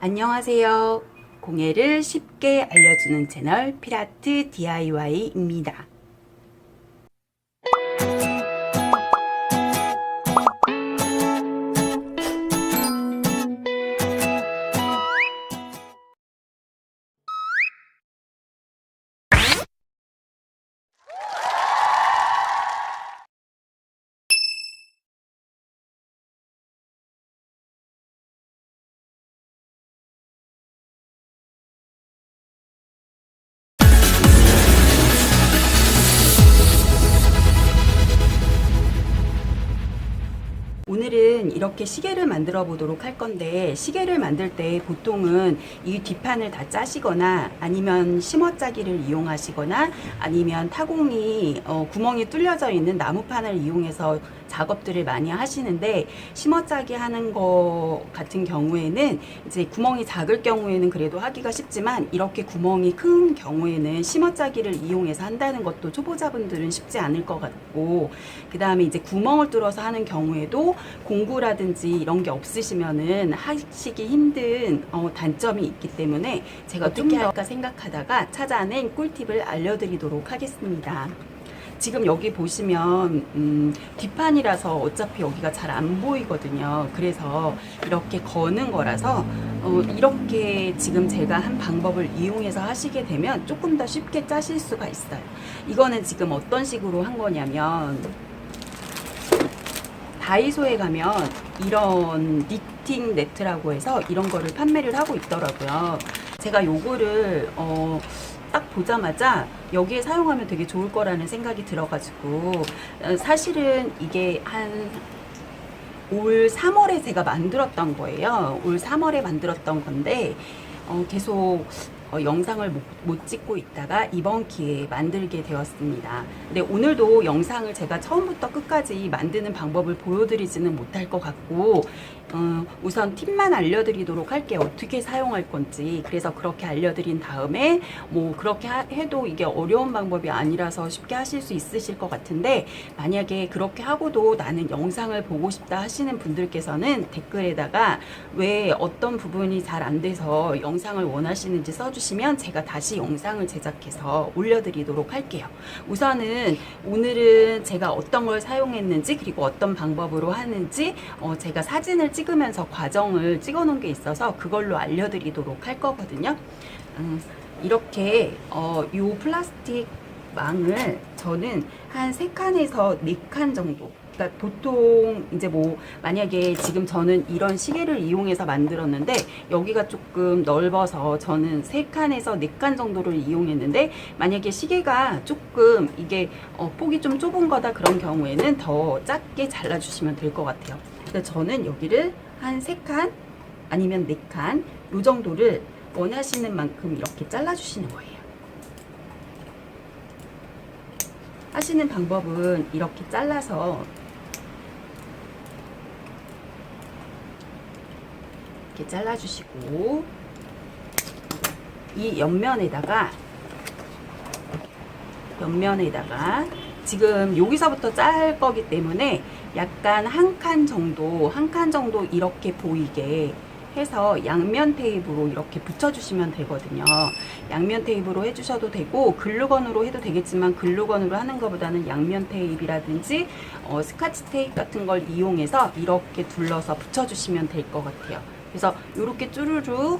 안녕하세요. 공예를 쉽게 알려주는 채널 피라트 DIY입니다. 오늘은 이렇게 시계를 만들어 보도록 할 건데, 시계를 만들 때 보통은 이 뒷판을 다 짜시거나 아니면 심어짜기를 이용하시거나 아니면 타공이 구멍이 뚫려져 있는 나무판을 이용해서 작업들을 많이 하시는데, 심어짜기 하는 거 같은 경우에는 이제 구멍이 작을 경우에는 그래도 하기가 쉽지만, 이렇게 구멍이 큰 경우에는 심어짜기를 이용해서 한다는 것도 초보자분들은 쉽지 않을 것 같고, 그 다음에 이제 구멍을 뚫어서 하는 경우에도 공구라든지 이런 게 없으시면은 하시기 힘든 단점이 있기 때문에 제가 어떻게 할까 생각하다가 찾아낸 꿀팁을 알려드리도록 하겠습니다. 지금 여기 보시면 뒷판이라서 어차피 여기가 잘 안 보이거든요. 그래서 이렇게 거는 거라서 이렇게 지금 제가 한 방법을 이용해서 하시게 되면 조금 더 쉽게 짜실 수가 있어요. 이거는 지금 어떤 식으로 한 거냐면, 다이소에 가면 이런 니팅 네트라고 해서 이런 거를 판매를 하고 있더라고요. 제가 요거를 딱 보자마자 여기에 사용하면 되게 좋을 거라는 생각이 들어가지고, 사실은 이게 한 올 3월에 제가 만들었던 거예요. 올 3월에 만들었던 건데 계속 영상을 못 찍고 있다가 이번 기회에 만들게 되었습니다. 근데 오늘도 영상을 제가 처음부터 끝까지 만드는 방법을 보여드리지는 못할 것 같고, 우선 팁만 알려드리도록 할게요. 어떻게 사용할 건지. 그래서 그렇게 알려드린 다음에 뭐 그렇게 해도 이게 어려운 방법이 아니라서 쉽게 하실 수 있으실 것 같은데, 만약에 그렇게 하고도 나는 영상을 보고 싶다 하시는 분들께서는 댓글에다가 왜 어떤 부분이 잘 안 돼서 영상을 원하시는지 써주시면 제가 다시 영상을 제작해서 올려드리도록 할게요. 우선은 오늘은 제가 어떤 걸 사용했는지, 그리고 어떤 방법으로 하는지 제가 사진을 찍으면서 과정을 찍어 놓은 게 있어서 그걸로 알려드리도록 할 거거든요. 이렇게 요 플라스틱 망을 저는 한 3칸에서 4칸 정도, 그러니까 보통 이제 뭐 만약에 지금 저는 이런 시계를 이용해서 만들었는데 여기가 조금 넓어서 저는 3칸에서 4칸 정도를 이용했는데, 만약에 시계가 조금 이게 폭이 좀 좁은 거다 그런 경우에는 더 작게 잘라 주시면 될 것 같아요. 그래서 저는 여기를 한 3칸 아니면 4칸 요 정도를 원하시는 만큼 이렇게 잘라 주시는 거예요. 하시는 방법은 이렇게 잘라서 이렇게 잘라주시고, 이 옆면에다가 지금 여기서부터 짤 거기 때문에 약간 한 칸 정도 이렇게 보이게 해서 양면 테이프로 이렇게 붙여주시면 되거든요. 양면 테이프로 해주셔도 되고 글루건으로 해도 되겠지만, 글루건으로 하는 것보다는 양면 테이프라든지 스카치 테이프 같은 걸 이용해서 이렇게 둘러서 붙여주시면 될 것 같아요. 그래서 이렇게 쭈루루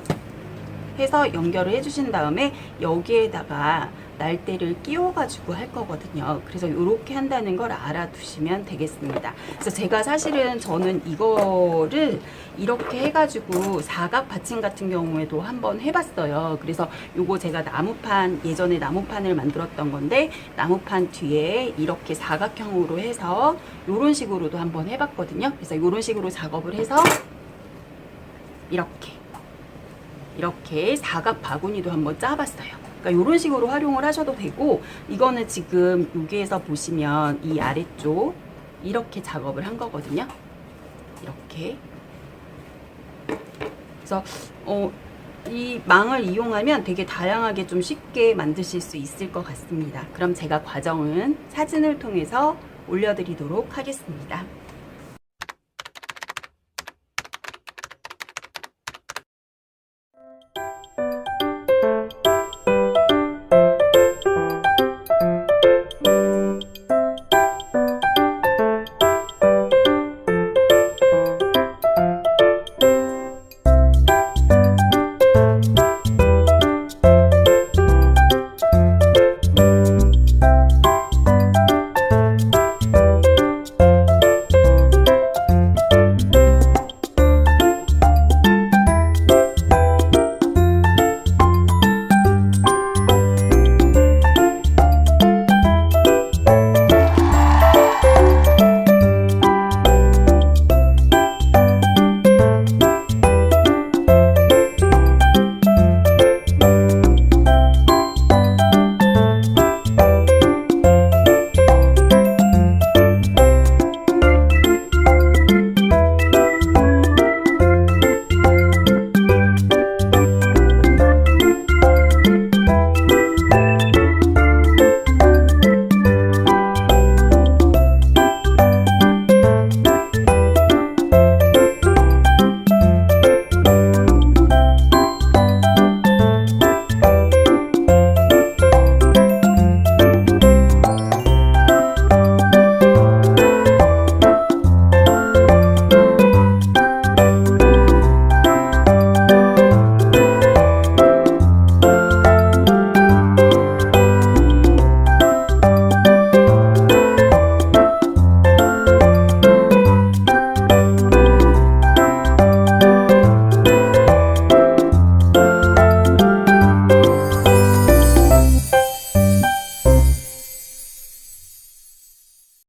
해서 연결을 해주신 다음에 여기에다가 날대를 끼워가지고 할 거거든요. 그래서 이렇게 한다는 걸 알아두시면 되겠습니다. 그래서 제가 사실은 저는 이거를 이렇게 해가지고 사각 받침 같은 경우에도 한번 해봤어요. 그래서 요거 제가 나무판, 예전에 나무판을 만들었던 건데 나무판 뒤에 이렇게 사각형으로 해서 요런 식으로도 한번 해봤거든요. 그래서 요런 식으로 작업을 해서 이렇게 사각 바구니도 한번 짜봤어요. 그러니까 이런 식으로 활용을 하셔도 되고, 이거는 지금 여기에서 보시면 이 아래쪽 이렇게 작업을 한 거거든요. 이렇게. 그래서 이 망을 이용하면 되게 다양하게 좀 쉽게 만드실 수 있을 것 같습니다. 그럼 제가 과정은 사진을 통해서 올려드리도록 하겠습니다.